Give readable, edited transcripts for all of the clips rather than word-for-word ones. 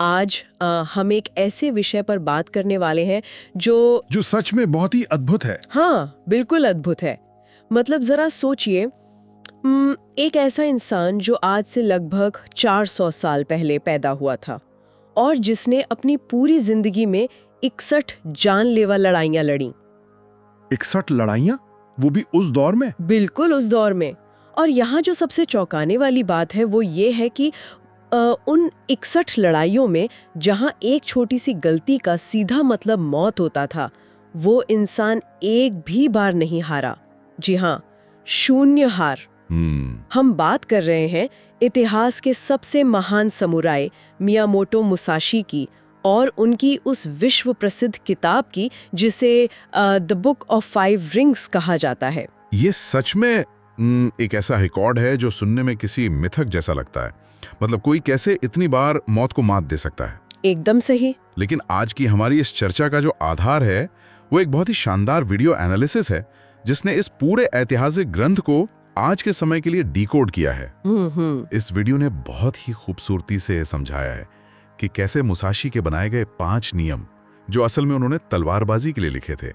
आज हम एक ऐसे विषय पर बात करने वाले हैं जो सच में बहुत ही अद्भुत है। हाँ, बिल्कुल अद्भुत है। मतलब जरा सोचिए, एक ऐसा इंसान जो आज से लगभग 400 साल पहले पैदा हुआ था और जिसने अपनी पूरी जिंदगी में 61 जानलेवा लड़ाइयां लड़ी। 61 लड़ाइयां? वो भी उस दौर में? बिल्कुल उस दौर में। और यहाँ जो सबसे चौंकाने वाली बात है वो ये है कि उन 61 लड़ाइयों में जहाँ एक छोटी सी गलती का सीधा मतलब मौत होता था, वो इंसान एक भी बार नहीं हारा। जी हाँ, शून्य हार। हम बात कर रहे हैं इतिहास के सबसे महान समुराई मियामोटो मुसाशी की और उनकी उस विश्व प्रसिद्ध किताब की जिसे द बुक ऑफ 5 रिंग्स कहा जाता है। ये सच में एक ऐसा रिकॉर्ड है जो सुनने में किसी मिथक जैसा लगता है। मतलब कोई कैसे इतनी बार मौत को मात दे सकता है? एकदम सही। लेकिन आज की हमारी इस चर्चा का जो आधार है वो एक बहुत ही शानदार वीडियो एनालिसिस है जिसने इस पूरे ऐतिहासिक ग्रंथ को आज के समय के लिए डिकोड किया है। इस वीडियो ने बहुत ही खूबसूरती से समझाया है कि कैसे मुसाशी के बनाए गए 5 नियम, जो असल में उन्होंने तलवारबाजी के लिए लिखे थे,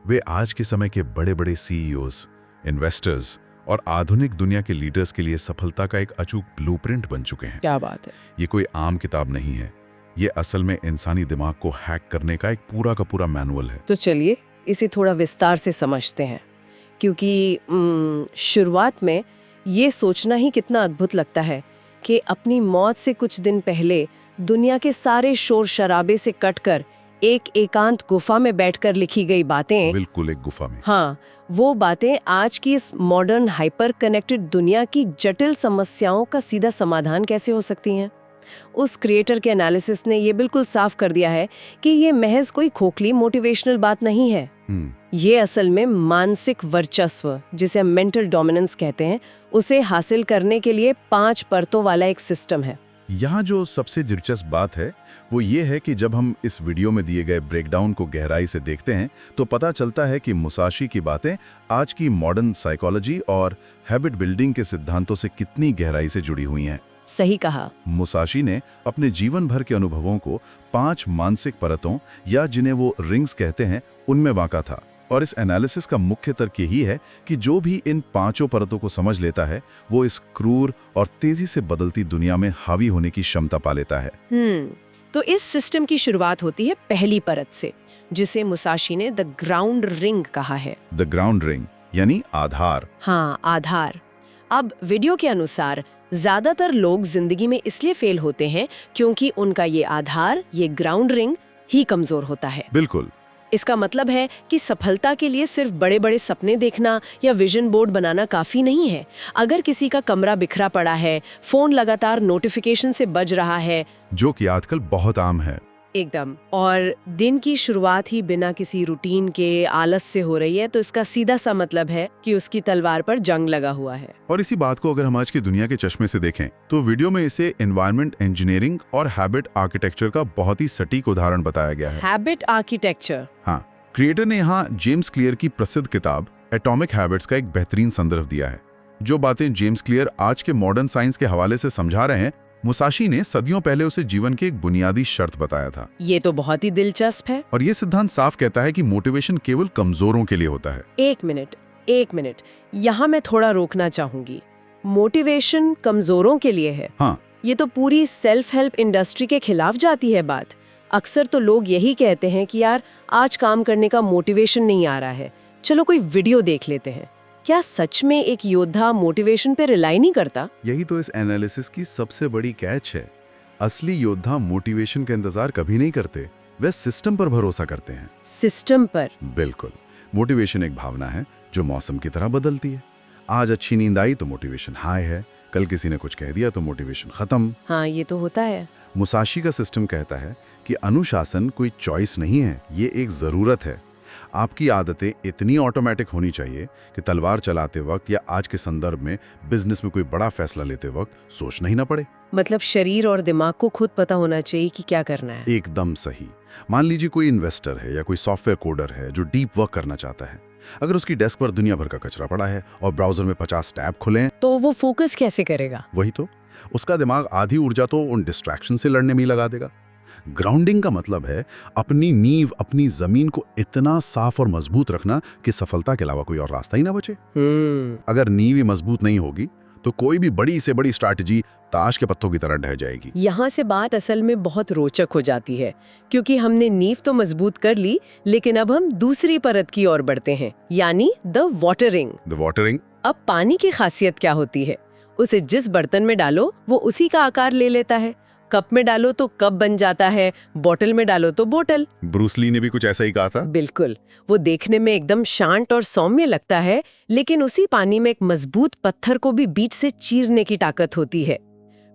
वे आज के समय के बड़े-बड़े सीईओज, इन्वेस्टर्स और आधुनिक दुनिया के लीडर्स के लिए सफलता का एक अचूक ब्लूप्रिंट बन चुके हैं। क्या बात है। ये कोई आम किताब नहीं है, ये असल में इंसानी दिमाग को हैक करने का एक पूरा का पूरा मैनुअल है। तो चलिए इसे थोड़ा विस्तार से समझते हैं, क्योंकि शुरुआत में ये सोचना ही कितना अद्भुत लगता है कि अपनी मौत से कुछ दिन पहले दुनिया के सारे शोर शराबे से कटकर एक एकांत गुफा में बैठकर लिखी गई बातें। बिल्कुल एक गुफा में। हाँ, वो बातें आज की इस मॉडर्न हाइपर कनेक्टेड दुनिया की जटिल समस्याओं का सीधा समाधान कैसे हो सकती हैं। उस क्रिएटर के एनालिसिस ने ये बिल्कुल साफ कर दिया है कि ये महज कोई खोखली मोटिवेशनल बात नहीं है। ये असल में मानसिक वर्चस्व, जिसे हम मेंटल डोमिनेंस कहते हैं, उसे हासिल करने के लिए 5 परतों वाला एक सिस्टम है। यहाँ जो सबसे दिलचस्प बात है वो ये है कि जब हम इस वीडियो में दिए गए ब्रेकडाउन को गहराई से देखते हैं तो पता चलता है कि मुसाशी की बातें आज की मॉडर्न साइकोलॉजी और हैबिट बिल्डिंग के सिद्धांतों से कितनी गहराई से जुड़ी हुई हैं। सही कहा। मुसाशी ने अपने जीवन भर के अनुभवों को 5 मानसिक परतों, या जिन्हें वो रिंग्स कहते हैं, उनमें बांटा था। और इस एनालिसिस का मुख्य तर्क यही है कि जो भी इन 5 परतों को समझ लेता है वो इस क्रूर और तेजी से बदलती दुनिया में हावी होने की क्षमता पा लेता है। तो इस सिस्टम की शुरुआत होती है पहली परत से, जिसे मुसाशी ने द ग्राउंड रिंग कहा है। द ग्राउंड रिंग यानी आधार। हाँ, आधार। अब वीडियो के अनुसार ज्यादातर लोग जिंदगी में इसलिए फेल होते हैं क्योंकि उनका ये आधार, ये ग्राउंड रिंग ही कमजोर होता है। बिल्कुल। इसका मतलब है कि सफलता के लिए सिर्फ बड़े बड़े सपने देखना या विजन बोर्ड बनाना काफी नहीं है। अगर किसी का कमरा बिखरा पड़ा है, फोन लगातार नोटिफिकेशन से बज रहा है, जो कि आजकल बहुत आम है, एकदम, और दिन की शुरुआत ही बिना किसी रूटीन के आलस से हो रही है, तो इसका सीधा सा मतलब है कि उसकी तलवार पर जंग लगा हुआ है। और इसी बात को अगर हम आज की दुनिया के चश्मे से देखें तो वीडियो में इसे एनवायरनमेंट इंजीनियरिंग और हैबिट आर्किटेक्चर का बहुत ही सटीक उदाहरण बताया गया है। Habit architecture. हाँ, क्रिएटर ने यहाँ जेम्स क्लियर की प्रसिद्ध किताब एटॉमिक हैबिट्स का एक बेहतरीन संदर्भ दिया है। जो बातें जेम्स क्लियर आज के मॉडर्न साइंस के हवाले से समझा रहे हैं, मुसाशी ने सदियों पहले उसे जीवन की एक बुनियादी शर्त बताया था। ये तो बहुत ही दिलचस्प है। और ये सिद्धांत साफ कहता है कि मोटिवेशन केवल कमजोरों के लिए होता है। एक मिनट, यहाँ मैं थोड़ा रोकना चाहूंगी। मोटिवेशन कमजोरों के लिए है? हाँ। ये तो पूरी सेल्फ हेल्प इंडस्ट्री के खिलाफ जाती है बात। अक्सर तो लोग यही कहते हैं कि यार आज काम करने का मोटिवेशन नहीं आ रहा है, चलो कोई वीडियो देख लेते हैं। क्या सच में एक योद्धा मोटिवेशन पे रिलाई नहीं करता? यही तो इस एनालिसिस की सबसे बड़ी कैच है। असली योद्धा मोटिवेशन का इंतजार कभी नहीं करते, वे सिस्टम पर भरोसा करते हैं। सिस्टम पर? बिल्कुल। मोटिवेशन एक भावना है जो मौसम की तरह बदलती है। आज अच्छी नींद आई तो मोटिवेशन हाई है, कल किसी ने कुछ कह दिया तो मोटिवेशन खत्म। हाँ, ये तो होता है। मुसाशी का सिस्टम कहता है कि अनुशासन कोई चॉइस नहीं है, ये एक जरूरत है। आपकी आदतें इतनी ऑटोमेटिक होनी चाहिए कि तलवार चलाते वक्त या आज के संदर्भ में बिजनेस में कोई बड़ा फैसला लेते वक्त सोचना ही ना पड़े। मतलब शरीर और दिमाग को खुद पता होना चाहिए कि क्या करना है। एकदम सही। मान लीजिए कोई इन्वेस्टर है या कोई सॉफ्टवेयर कोडर है जो डीप वर्क करना चाहता है। अगर उसकी डेस्क पर दुनिया भर का कचरा पड़ा है और ब्राउजर में 50 टैब खुले हैं, तो वो फोकस कैसे करेगा? वही तो, उसका दिमाग आधी ऊर्जा तो उन डिस्ट्रैक्शन से लड़ने में ही लगा देगा। ग्राउंडिंग का मतलब है अपनी नींव, अपनी जमीन को इतना साफ और मजबूत रखना कि सफलता के अलावा कोई और रास्ता ही ना बचे। अगर नींव ही मजबूत नहीं होगी तो कोई भी बड़ी से बड़ी स्ट्रैटेजी ताश के पत्तों की तरह ढह जाएगी। यहाँ से बात असल में बहुत रोचक हो जाती है, क्योंकि हमने नींव तो मजबूत कर ली, लेकिन अब हम दूसरी परत की ओर बढ़ते हैं, यानी द वाटरिंग। अब पानी की खासियत क्या होती है? उसे जिस बर्तन में डालो वो उसी का आकार ले लेता है। कप में डालो तो कप बन जाता है, बोतल में डालो तो बोतल। ब्रूस ली ने भी कुछ ऐसा ही कहा था। बिल्कुल, वो देखने में एकदम शांत और सौम्य लगता है, लेकिन उसी पानी में एक मजबूत पत्थर को भी बीच से चीरने की ताकत होती है।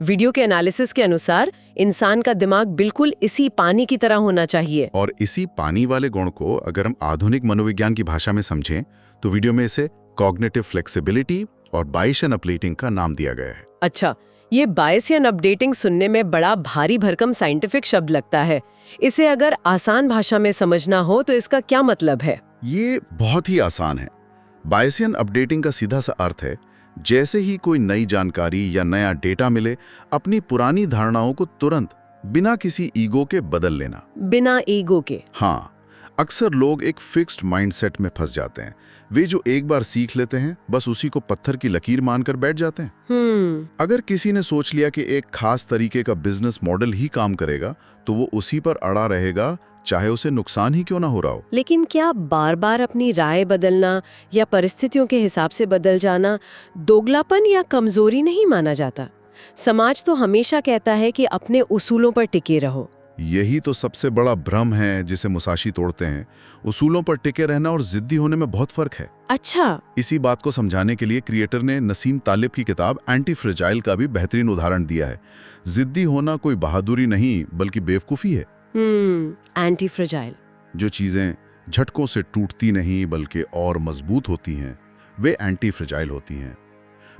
वीडियो के एनालिसिस के अनुसार इंसान का दिमाग बिल्कुल इसी पानी की तरह होना चाहिए। और इसी पानी वाले गुण को अगर हम आधुनिक मनोविज्ञान की भाषा में समझें तो वीडियो में इसे कॉग्निटिव फ्लेक्सिबिलिटी और बायसियन अपडेटिंग का नाम दिया गया है। अच्छा, ये बायसियन अपडेटिंग सुनने में बड़ा भारी भरकम साइंटिफिक शब्द लगता है। इसे अगर आसान भाषा में समझना हो तो इसका क्या मतलब है? ये बहुत ही आसान है। बायसियन अपडेटिंग का सीधा सा अर्थ है, जैसे ही कोई नई जानकारी या नया डेटा मिले, अपनी पुरानी धारणाओं को तुरंत बिना किसी ईगो के बदल लेना। बिना ईगो के? हाँ, अक्सर लोग एक फिक्स्ड माइंडसेट में फंस जाते हैं। वे जो एक बार सीख लेते हैं बस उसी को पत्थर की लकीर मानकर बैठ जाते हैं। अगर किसी ने सोच लिया कि एक खास तरीके का बिजनेस मॉडल ही काम करेगा तो वो उसी पर अड़ा रहेगा, चाहे उसे नुकसान ही क्यों ना हो रहा हो। लेकिन क्या बार बार अपनी राय बदलना या परिस्थितियों के हिसाब से बदल जाना दोगलापन या कमजोरी नहीं माना जाता? समाज तो हमेशा कहता है कि अपने उसूलों पर टिके रहो। यही तो सबसे बड़ा भ्रम है जिसे मुसाशी तोड़ते हैं। उसूलों पर टिके रहना और जिद्दी होने में बहुत फर्क है। अच्छा। इसी बात को समझाने के लिए क्रिएटर ने नसीम तालिब की किताब एंटी फ्रेजाइल का भी बेहतरीन उदाहरण दिया है। जिद्दी होना कोई बहादुरी नहीं बल्कि बेवकूफी है। Anti fragile. जो चीजें झटकों से टूटती नहीं बल्कि और मजबूत होती हैं, वे एंटी फ्रेजाइल होती हैं।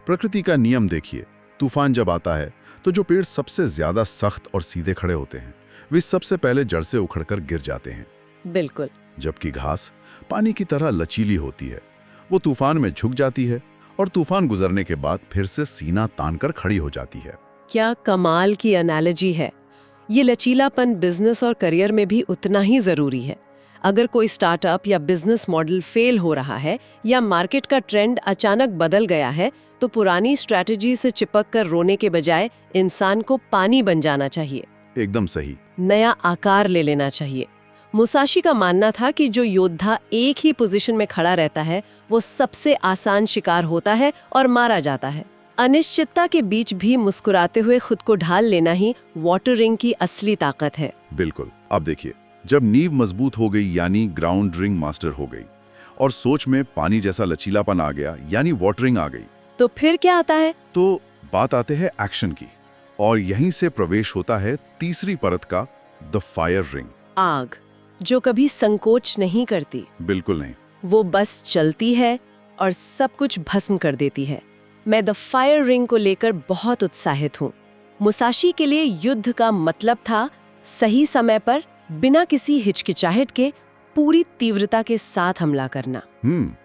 प्रकृति का नियम देखिए, तूफान जब आता है तो जो पेड़ सबसे ज्यादा सख्त और सीधे खड़े होते हैं वे सबसे पहले जड़ से उखड़कर गिर जाते हैं। बिल्कुल। जबकि घास पानी की तरह लचीली होती है, वो तूफान में झुक जाती है और तूफान गुजरने के बाद फिर से सीना तानकर खड़ी हो जाती है। क्या कमाल की एनालॉजी है। ये लचीलापन बिजनेस और करियर में भी उतना ही जरूरी है। अगर कोई स्टार्टअप या बिजनेस मॉडल फेल हो रहा है या मार्केट का ट्रेंड अचानक बदल गया है तो पुरानी स्ट्रैटेजी से चिपक कर रोने के बजाय इंसान को पानी बन जाना चाहिए। एकदम सही। नया आकार ले लेना चाहिए। मुसाशी का मानना था कि जो योद्धा एक ही पोजीशन में खड़ा रहता है वो सबसे आसान शिकार होता है और मारा जाता है। अनिश्चितता के बीच भी मुस्कुराते हुए खुद को ढाल लेना ही वाटरिंग की असली ताकत है। बिल्कुल। अब देखिए, जब नींव मजबूत हो गई यानी ग्राउंड रिंग मास्टर हो गई और सोच में पानी जैसा लचीलापन आ गया यानी वाटरिंग आ गई, तो फिर क्या आता है? तो बात आते हैं एक्शन की, और यहीं से प्रवेश होता है तीसरी परत का, द फायर रिंग। आग जो कभी संकोच नहीं करती। बिल्कुल नहीं। वो बस चलती है और सब कुछ भस्म कर देती है। मैं द फायर रिंग को लेकर बहुत उत्साहित हूँ। मुसाशी के लिए युद्ध का मतलब था सही समय पर बिना किसी हिचकिचाहट के पूरी तीव्रता के साथ हमला करना।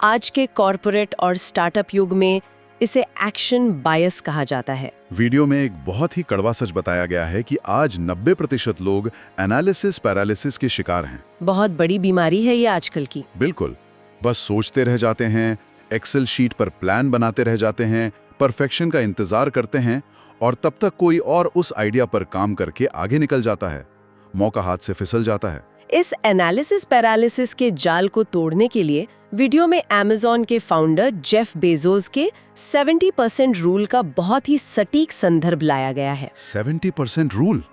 आज के कॉर्पोरेट और स्टार्टअप युग में इसे एक्शन बायस कहा जाता है। वीडियो में एक बहुत ही कड़वा सच बताया गया है कि आज 90% लोग एनालिसिस पैरालिसिस के शिकार हैं। बहुत बड़ी बीमारी है ये आजकल की। बिल्कुल। बस सोचते रह जाते हैं, एक्सेल शीट पर प्लान बनाते रह जाते हैं, परफेक्शन का इंतजार करते हैं और तब तक कोई और उस आइडिया पर काम करके आगे निकल जाता है। मौका हाथ से फिसल जाता है। इस एनालिसिस पैरालिसिस के जाल को तोड़ने के लिए वीडियो में अमेज़न के फाउंडर जेफ बेजोस के 70% रूल का बहुत ही सटीक संदर्भ लाया गया है। 70% रूल?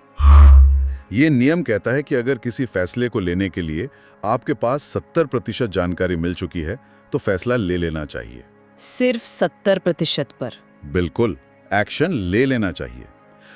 ये नियम कहता है कि अगर किसी फैसले को लेने के लिए आपके पास 70% जानकारी मिल चुकी है तो फैसला ले लेना चाहिए। सिर्फ 70% पर? बिल्कुल, एक्शन ले लेना चाहिए।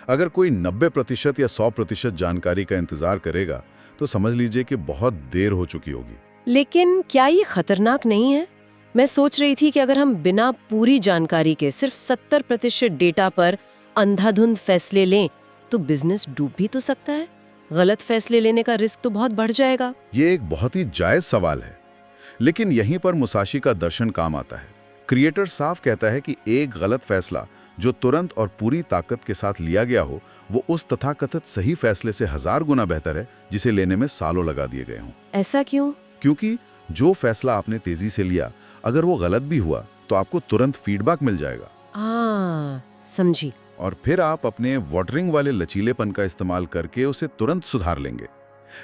अगर कोई 90% या 100% जानकारी का इंतजार करेगा तो समझ लीजिए कि बहुत देर हो चुकी होगी। लेकिन क्या ये खतरनाक नहीं है? मैं सोच रही थी कि अगर हम बिना पूरी जानकारी के सिर्फ 70% डेटा पर अंधाधुंध फैसले लें तो बिजनेस डूब भी तो सकता है। गलत फैसले लेने का रिस्क तो बहुत बढ़ जाएगा। ये एक बहुत ही जायज सवाल है, लेकिन यहीं पर मुसाशी का दर्शन काम आता है। क्रिएटर साफ कहता है कि एक गलत फैसला जो तुरंत और पूरी ताकत के साथ लिया गया हो वो उस तथाकथित सही फैसले से 1000 गुना बेहतर है जिसे लेने में सालों लगा दिए गए हों। ऐसा क्यों? क्योंकि जो फैसला आपने तेजी से लिया, अगर वो गलत भी हुआ तो आपको तुरंत फीडबैक मिल जाएगा। समझी। और फिर आप अपने वाटरिंग वाले लचीलेपन का इस्तेमाल करके उसे तुरंत सुधार लेंगे।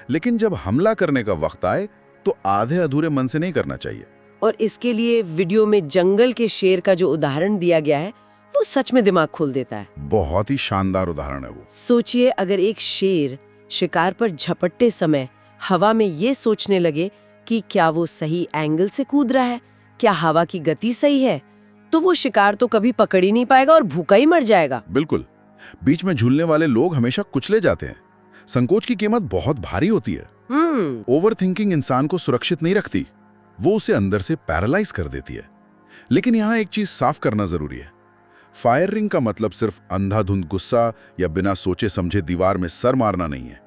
लेकिन जब हमला करने का वक्त आए तो आधे अधूरे मन से नहीं करना चाहिए। और इसके लिए वीडियो में जंगल के शेर का जो उदाहरण दिया गया है वो सच में दिमाग खोल देता है। बहुत ही शानदार उदाहरण है वो। सोचिए, अगर एक शेर शिकार पर झपटते समय हवा में ये सोचने लगे कि क्या वो सही एंगल से कूद रहा है, क्या हवा की गति सही है, तो वो शिकार तो कभी पकड़ ही नहीं पाएगा और भूखा ही मर जाएगा। बिल्कुल। बीच में झूलने वाले लोग हमेशा कुचले जाते हैं। संकोच की कीमत बहुत भारी होती है। ओवर थिंकिंग इंसान को सुरक्षित नहीं रखती, वो उसे अंदर से पैरालाइज कर देती है। लेकिन यहाँ एक चीज साफ करना जरूरी है। फायरिंग का मतलब सिर्फ अंधाधुंध गुस्सा या बिना सोचे समझे दीवार में सर मारना नहीं है।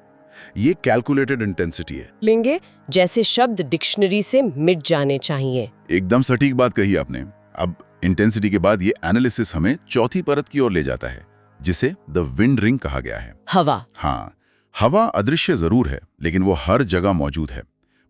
ये कैलकुलेटेड इंटेंसिटी है। लेंगे जैसे शब्द डिक्शनरी से मिट जाने चाहिए। एकदम सटीक बात कही आपने। अब इंटेंसिटी के बाद ये एनालिसिस हमें चौथी परत की ओर ले जाता है, जिसे द विंड रिंग कहा गया है। हवा। हाँ, हवा अदृश्य जरूर है, लेकिन वो हर जगह मौजूद है।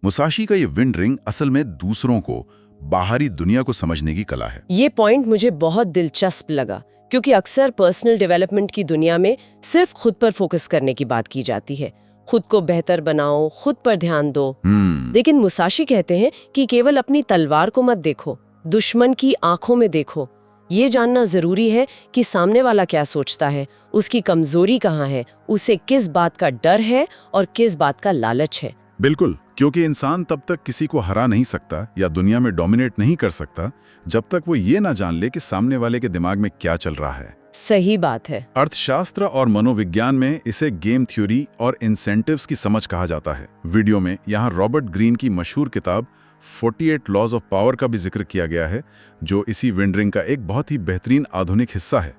मुसाशी का ये विंड रिंग असल में दूसरों को, बाहरी दुनिया को समझने की कला है। ये पॉइंट मुझे बहुत दिलचस्प लगा, क्योंकि अक्सर पर्सनल डेवलपमेंट की दुनिया में सिर्फ खुद पर फोकस करने की बात की जाती है। खुद को बेहतर बनाओ, खुद पर ध्यान दो। लेकिन मुसाशी कहते हैं कि केवल अपनी तलवार को मत देखो, दुश्मन की आंखों में देखो। ये जानना जरूरी है कि सामने वाला क्या सोचता है, उसकी कमजोरी कहाँ है, उसे किस बात का डर है और किस बात का लालच है। बिल्कुल, क्योंकि इंसान तब तक किसी को हरा नहीं सकता या दुनिया में डोमिनेट नहीं कर सकता जब तक वो ये ना जान ले कि सामने वाले के दिमाग में क्या चल रहा है। सही बात है। अर्थशास्त्र और मनोविज्ञान में इसे गेम थ्योरी और इंसेंटिव्स की समझ कहा जाता है। वीडियो में यहाँ रॉबर्ट ग्रीन की मशहूर किताब 48 लॉज ऑफ पावर का भी जिक्र किया गया है, जो इसी विंड रिंग का एक बहुत ही बेहतरीन आधुनिक हिस्सा है।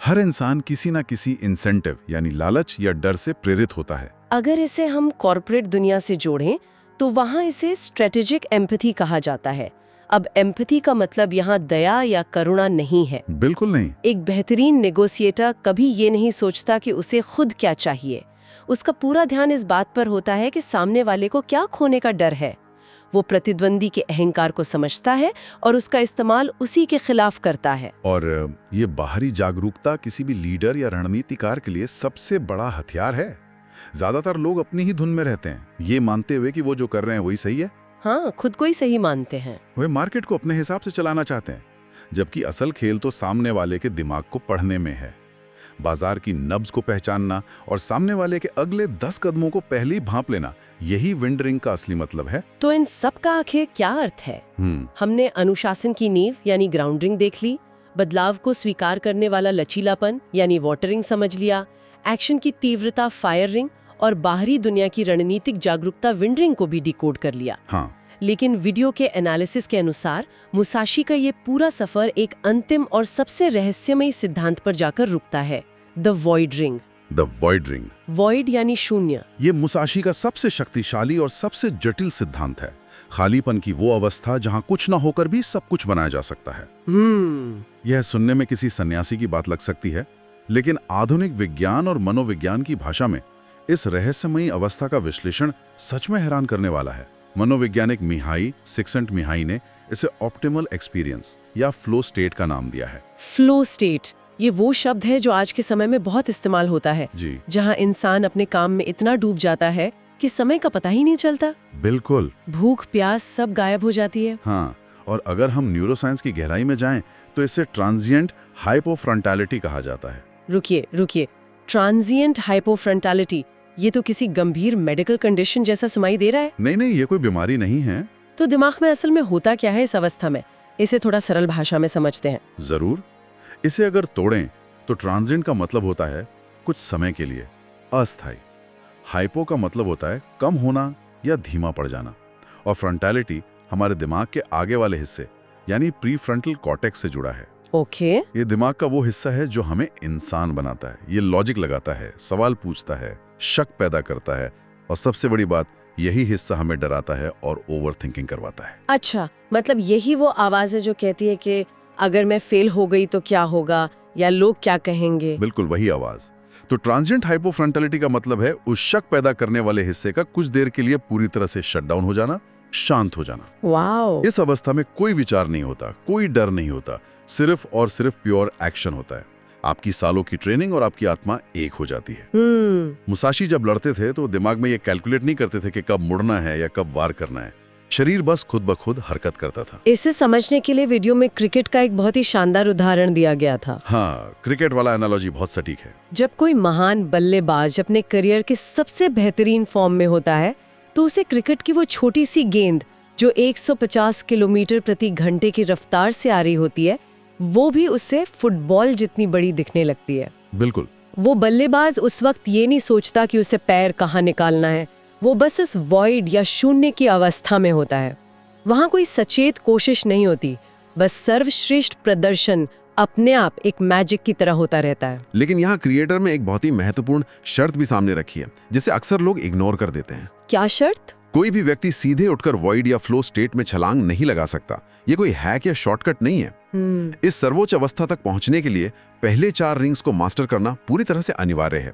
हर इंसान किसी ना किसी इंसेंटिव यानी लालच या डर से प्रेरित होता है। अगर इसे हम कॉर्पोरेट दुनिया से जोड़ें तो वहाँ इसे स्ट्रेटेजिक एम्पैथी कहा जाता है। अब एम्पैथी का मतलब यहाँ दया या करुणा नहीं है। बिल्कुल नहीं। एक बेहतरीन नेगोशिएटर कभी ये नहीं सोचता कि उसे खुद क्या चाहिए। उसका पूरा ध्यान इस बात पर होता है कि सामने वाले को क्या खोने का डर है। वो प्रतिद्वंदी के अहंकार को समझता है और उसका इस्तेमाल उसी के खिलाफ करता है। और ये बाहरी जागरूकता किसी भी लीडर या रणनीतिकार के लिए सबसे बड़ा हथियार है। ज्यादातर लोग अपनी ही धुन में रहते हैं, ये मानते हुए कि वो जो कर रहे हैं वही सही है। हाँ, खुद को ही सही मानते हैं। वे मार्केट को अपने हिसाब से चलाना चाहते हैं, जबकि असल खेल तो सामने वाले के दिमाग को पढ़ने में है। बाजार की नब्ज को पहचानना और सामने वाले के अगले 10 कदमों को पहले ही भांप लेना, यही विंड रिंग का असली मतलब है। तो इन सब का आखिर क्या अर्थ है? हमने अनुशासन की नींव यानी ग्राउंडिंग देख ली, बदलाव को स्वीकार करने वाला लचीलापन यानी वाटरिंग समझ लिया, एक्शन की तीव्रता फायर रिंग और बाहरी दुनिया की रणनीतिक जागरूकता विंड रिंग को भी डिकोड कर लिया। हाँ। लेकिन वीडियो के एनालिसिस के अनुसार मुसाशी का ये पूरा सफर एक अंतिम और सबसे रहस्यमयी सिद्धांत पर जाकर रुकता है, the void ring. The void ring, void यानी शून्य। ये मुसाशी का सबसे शक्तिशाली और सबसे जटिल सिद्धांत है। खालीपन की वो अवस्था जहां कुछ न होकर भी सब कुछ बनाया जा सकता है। यह सुनने में किसी सन्यासी की बात लग सकती है, लेकिन आधुनिक विज्ञान और मनोविज्ञान की भाषा में इस रहस्यमयी अवस्था का विश्लेषण सच में हैरान करने वाला है। मनोवैज्ञानिक मिहाई सिक्सेंटमिहाई ने इसे ऑप्टिमल एक्सपीरियंस या फ्लो स्टेट का नाम दिया है। फ्लो स्टेट, ये वो शब्द है जो आज के समय में बहुत इस्तेमाल होता है, जहां इंसान अपने काम में इतना डूब जाता है कि समय का पता ही नहीं चलता। बिल्कुल, भूख प्यास सब गायब हो जाती है। हाँ, और अगर हम न्यूरोसाइंस की गहराई में जाएं तो इसे ट्रांजिएंट हाइपोफ्रंटैलिटी कहा जाता है। रुकिए, ट्रांजिएंट हाइपोफ्रंटैलिटी, ये तो किसी गंभीर मेडिकल कंडीशन जैसा सुनाई दे रहा है। नहीं, ये कोई बीमारी नहीं है। तो दिमाग में असल में होता क्या है इस अवस्था में, इसे थोड़ा सरल भाषा में समझते हैं। जरूर। इसे अगर तोड़ें तो ट्रांजिएंट का मतलब होता है कुछ समय के लिए, अस्थायी। हाइपो का मतलब होता है कम होना या धीमा पड़ जाना, और फ्रंटैलिटी हमारे दिमाग के आगे वाले हिस्से यानी प्रीफ्रंटल कॉर्टेक्स से जुड़ा है। ओके। ये दिमाग का वो हिस्सा है जो हमें इंसान बनाता है। ये लॉजिक लगाता है, सवाल पूछता है, शक पैदा करता है, और सबसे बड़ी बात, यही हिस्सा हमें डराता है और ओवर थिंकिंग करवाता है। अच्छा, मतलब यही वो आवाज है जो कहती है कि अगर मैं फेल हो गई तो क्या होगा, या लोग क्या कहेंगे। बिल्कुल वही आवाज। तो ट्रांजिएंट हाइपोफ्रंटलिटी का मतलब है उस शक पैदा करने वाले हिस्से का कुछ देर के लिए पूरी तरह से शटडाउन हो जाना, शांत हो जाना। वाओ। इस अवस्था में कोई विचार नहीं होता, कोई डर नहीं होता, सिर्फ और सिर्फ प्योर एक्शन होता है। आपकी सालों की ट्रेनिंग और आपकी आत्मा एक हो जाती है। मुसाशी जब लड़ते थे तो दिमाग में ये कैलकुलेट नहीं करते थे कि कब मुड़ना है या कब वार करना है। शरीर बस खुद ब खुद हरकत करता था। इसे समझने के लिए वीडियो में क्रिकेट का एक बहुत ही शानदार उदाहरण दिया गया था। हाँ, क्रिकेट वाला एनालॉजी बहुत सटीक है। जब कोई महान बल्लेबाज अपने करियर के सबसे बेहतरीन फॉर्म में होता है तो उसे क्रिकेट की वो छोटी सी गेंद जो 150 किलोमीटर प्रति घंटे की रफ्तार से आ रही होती है, वो भी उससे फुटबॉल जितनी बड़ी दिखने लगती है। बिल्कुल। वो बल्लेबाज उस वक्त ये नहीं सोचता कि उसे पैर कहाँ निकालना है, वो बस उस वॉइड या शून्य की अवस्था में होता है। वहाँ कोई सचेत कोशिश नहीं होती, बस सर्वश्रेष्ठ प्रदर्शन अपने आप एक मैजिक की तरह होता रहता है। लेकिन यहाँ क्रिएटर में एक बहुत ही महत्वपूर्ण शर्त भी सामने रखी है, जिसे अक्सर लोग इग्नोर कर देते हैं। क्या शर्त? कोई भी व्यक्ति सीधे उठकर वॉइड या फ्लो स्टेट में छलांग नहीं लगा सकता। ये कोई हैक या शॉर्टकट नहीं है। इस सर्वोच्च अवस्था तक पहुंचने के लिए पहले 4 रिंग्स को मास्टर करना पूरी तरह से अनिवार्य है।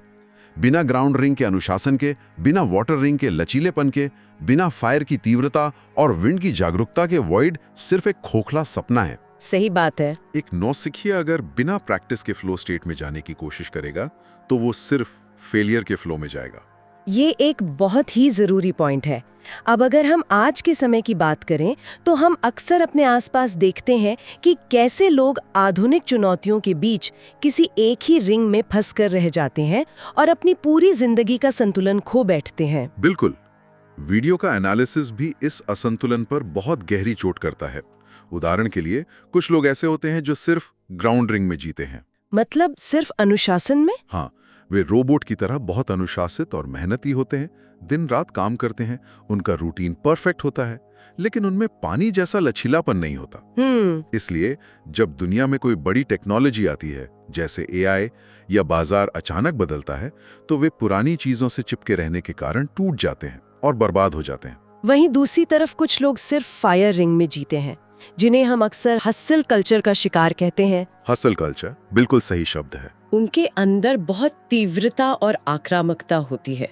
बिना ग्राउंड रिंग के अनुशासन के, बिना वाटर रिंग के लचीलेपन के, बिना फायर की तीव्रता और विंड की जागरूकता के वॉइड सिर्फ एक खोखला सपना है। सही बात है। एक नौसिखिया अगर बिना प्रैक्टिस के फ्लो स्टेट में जाने की कोशिश करेगा तो वो सिर्फ फेलियर के फ्लो में जाएगा। ये एक बहुत ही जरूरी पॉइंट है। अब अगर हम आज के समय की बात करें तो हम अक्सर अपने आसपास देखते हैं कि कैसे लोग आधुनिक चुनौतियों के बीच किसी एक ही रिंग में फंस कर रह जाते हैं और अपनी पूरी जिंदगी का संतुलन खो बैठते हैं। बिल्कुल। वीडियो का एनालिसिस भी इस असंतुलन पर बहुत गहरी चोट करता है। उदाहरण के लिए, कुछ लोग ऐसे होते हैं जो सिर्फ ग्राउंड रिंग में जीते हैं। मतलब सिर्फ अनुशासन में? हाँ, वे रोबोट की तरह बहुत अनुशासित और मेहनती होते हैं, दिन रात काम करते हैं, उनका रूटीन परफेक्ट होता है, लेकिन उनमें पानी जैसा लचीलापन नहीं होता। इसलिए जब दुनिया में कोई बड़ी टेक्नोलॉजी आती है, जैसे एआई या बाजार अचानक बदलता है, तो वे पुरानी चीजों से चिपके रहने के कारण टूट जाते हैं और बर्बाद हो जाते हैं। वहीं दूसरी तरफ कुछ लोग सिर्फ फायर रिंग में जीते हैं, जिन्हें हम अक्सर हसल कल्चर का शिकार कहते हैं। हसल कल्चर बिल्कुल सही शब्द है। उनके अंदर बहुत तीव्रता और आक्रामकता होती है।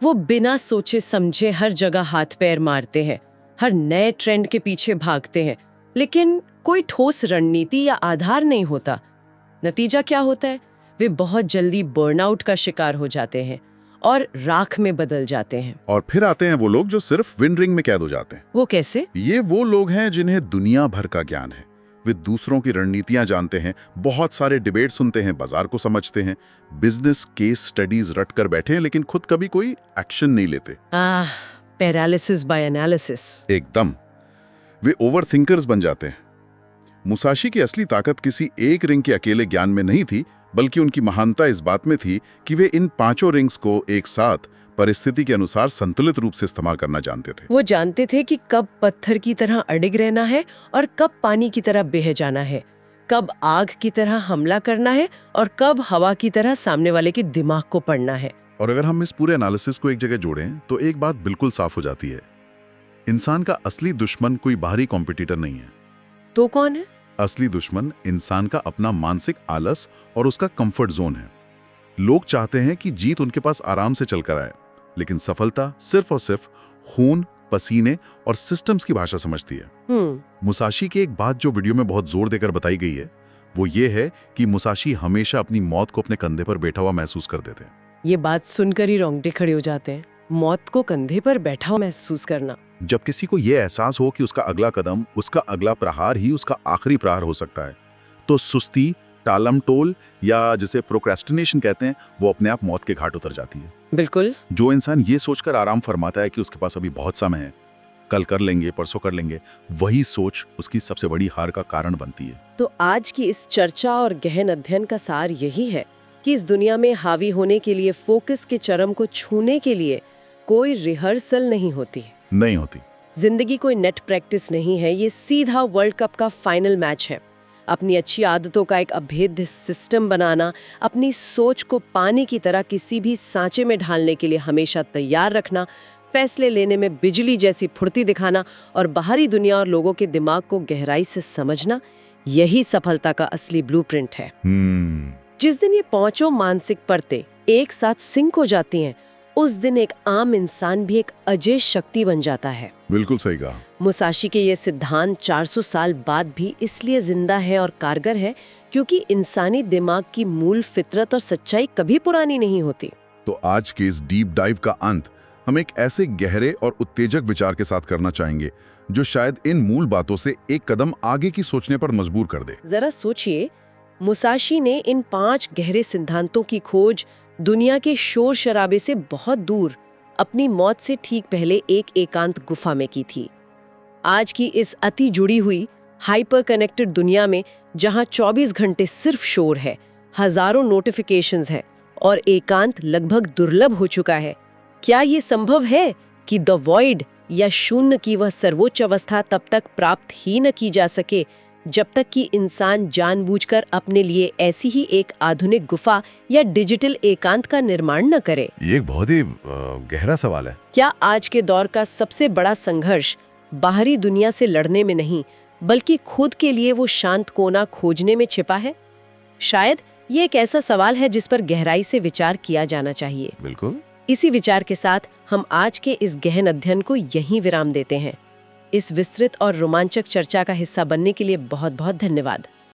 वो बिना सोचे समझे हर जगह हाथ पैर मारते हैं, हर नए ट्रेंड के पीछे भागते हैं, लेकिन कोई ठोस रणनीति या आधार नहीं होता। नतीजा क्या होता है? वे बहुत जल्दी बर्नआउट का शिकार हो जाते हैं और राख में बदल जाते हैं। और फिर आते हैं वो लोग जो सिर्फ विन रिंग में कैद हो जाते हैं। वो कैसे? ये वो लोग हैं जिन्हें दुनिया भर का ज्ञान है। वे दूसरों की रणनीतियां जानते हैं, बहुत सारे डिबेट सुनते हैं, बाजार को समझते हैं, बिजनेस केस स्टडीज रट कर बैठे हैं, लेकिन खुद कभी कोई एक्शन नहीं लेते। Paralysis by analysis. एकदम। वे ओवर थिंकर्स बन जाते हैं। मुसाशी की असली ताकत किसी एक रिंग के अकेले ज्ञान में नहीं थी, बल्कि उनकी महानता इस बात में थी कि वे इन 5 रिंग्स को एक साथ परिस्थिति के अनुसार संतुलित रूप से इस्तेमाल करना जानते थे। वो जानते थे कि कब पत्थर की तरह अडिग रहना है और कब पानी की तरह बह जाना है, कब आग की तरह हमला करना है और कब हवा की तरह सामने वाले के दिमाग को पढ़ना है। और अगर हम इस पूरे एनालिसिस को एक जगह जोड़ें तो एक बात बिल्कुल साफ हो जाती है। इंसान का असली दुश्मन कोई बाहरी कॉम्पिटिटर नहीं है। तो कौन है? असली दुश्मन इंसान का अपना मानसिक आलस और उसका कंफर्ट जोन है। लोग चाहते हैं कि जीत उनके पास आराम से चलकर आए, लेकिन सफलता सिर्फ और सिर्फ खून, पसीने और सिस्टम्स की भाषा समझती है। मुसाशी की एक बात जो वीडियो में बहुत जोर देकर बताई गई है, वो ये है कि मुसाशी हमेशा अपनी मौत को अपने कंधे पर बैठा हुआ महसूस करते थे। ये बात सुनकर ही रोंगटे खड़े हो जाते हैं। मौत को कंधे पर बैठा हुआ महसूस करना। जब किसी को यह एहसास हो कि उसका अगला कदम, उसका अगला प्रहार ही उसका आखिरी प्रहार हो सकता है, तो सुस्ती, टालमटोल या जिसे प्रोक्रेस्टिनेशन कहते हैं, वो अपने आप मौत के घाट उतर जाती है। बिल्कुल। जो इंसान ये सोचकर आराम फरमाता है कि उसके पास अभी बहुत समय है, कल कर लेंगे, परसों कर लेंगे, वही सोच उसकी सबसे बड़ी हार का कारण बनती है। तो आज की इस चर्चा और गहन अध्ययन का सार यही है कि इस दुनिया में हावी होने के लिए, फोकस के चरम को छूने के लिए कोई रिहर्सल नहीं होती। जिंदगी कोई नेट प्रैक्टिस नहीं है, ये सीधा वर्ल्ड कप का फाइनल मैच है। अपनी अच्छी आदतों का एक अभेद्य सिस्टम बनाना, अपनी सोच को पानी की तरह किसी भी सांचे में ढालने के लिए हमेशा तैयार रखना, फैसले लेने में बिजली जैसी फुर्ती दिखाना और बाहरी दुनिया और लोगों के दिमाग को गहराई से समझना, यही सफलता का असली ब्लूप्रिंट है। जिस दिन ये पांचों मानसिक परतें एक साथ सिंक हो जाती हैं, उस दिन एक आम इंसान भी एक अजय शक्ति बन जाता है। बिल्कुल सही कहा। मुसाशी के ये सिद्धांत 400 साल बाद भी इसलिए जिंदा है और कारगर है क्योंकि इंसानी दिमाग की मूल फितरत और सच्चाई कभी पुरानी नहीं होती। तो आज के इस डीप डाइव का अंत हम एक ऐसे गहरे और उत्तेजक विचार के साथ करना चाहेंगे जो शायद इन मूल बातों से एक कदम आगे की सोचने पर मजबूर कर दे। जरा सोचिए, मुसाशी ने इन 5 गहरे सिद्धांतों की खोज दुनिया के शोर शराबे से बहुत दूर, अपनी मौत से ठीक पहले एक एकांत गुफा में की थी। आज की इस अति जुड़ी हुई हाइपर कनेक्टेड दुनिया में जहां 24 घंटे सिर्फ शोर है, हजारों नोटिफिकेशंस हैं और एकांत लगभग दुर्लभ हो चुका है, क्या ये संभव है कि द वॉइड या शून्य की वह सर्वोच्च अवस्था तब तक प्राप्त ही न की जा सके जब तक कि इंसान जानबूझकर अपने लिए ऐसी ही एक आधुनिक गुफा या डिजिटल एकांत का निर्माण न करे? ये एक बहुत ही गहरा सवाल है। क्या आज के दौर का सबसे बड़ा संघर्ष बाहरी दुनिया से लड़ने में नहीं, बल्कि खुद के लिए वो शांत कोना खोजने में छिपा है? शायद ये एक ऐसा सवाल है जिस पर गहराई से विचार किया जाना चाहिए। बिल्कुल। इसी विचार के साथ हम आज के इस गहन अध्ययन को यहीं विराम देते हैं। इस विस्तृत और रोमांचक चर्चा का हिस्सा बनने के लिए बहुत बहुत धन्यवाद।